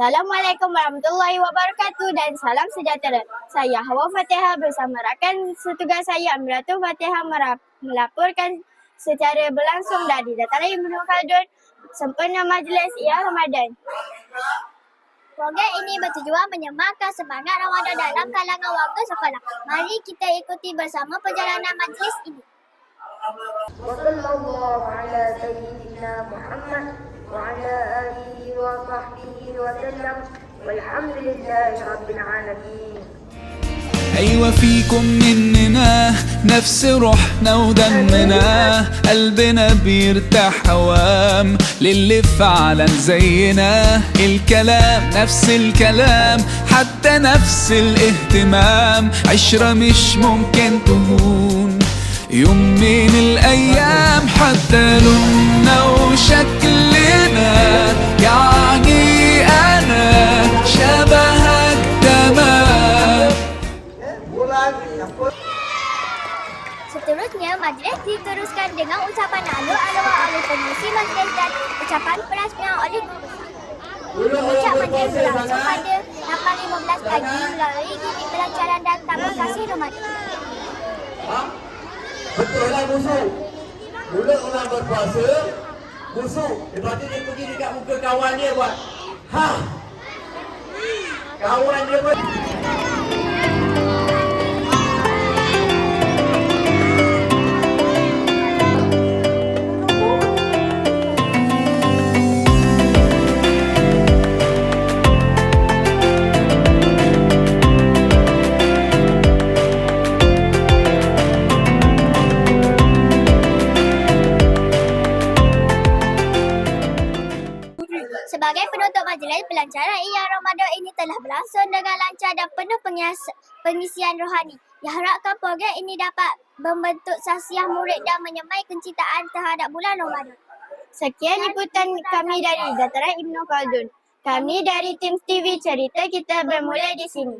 Assalamualaikum warahmatullahi wabarakatuh dan salam sejahtera. Saya Hawa Fatihah bersama rakan setugas saya Amiratul Fatihah melaporkan secara berlangsung dari Dataran Ibnu Khaldun sempena Majlis Ia Ramadan. Program ini bertujuan menyebarkan semangat Ramadan dalam kalangan warga sekolah. Mari kita ikuti bersama perjalanan majlis ini. Wassallallahu ala sayyidina Muhammad wa ala alihi wa sahbihi wa sallam walhamdulillahi rabbil alamin. أيوة فيكم مننا نفس روحنا ودمنا قلبنا بيرتاح هوام للي فعلا زينا الكلام نفس الكلام حتى نفس الاهتمام عشرة مش ممكن تهون يوم من الأيام حتى لوننا وشكلنا يعني أنا شبهك تمام. Seterusnya, majlis diteruskan dengan ucapan alu arwah oleh pengurusi majlis dan ucapan perasmian oleh guru. Ucap majlis berlangsung pada 8.15 pagi melalui gigi pelancaran dan tabung kasih Ramadan. Betul lah musuh. Mulut orang berpuasa, musuh. Lepas tu dia pergi dekat muka kawan dia buat. Ha! Kawan dia pun. Sebagai penutup majlis, pelancaran Ia Ramadan ini telah berlangsung dengan lancar dan penuh pengisian rohani. Diharapkan program ini dapat membentuk sahsiah murid dan menyemai kecintaan terhadap bulan Ramadan. Sekian liputan kami dari Dataran Ibnu Khaldun. Kami dari tim TV Cerita Kita bermula di sini.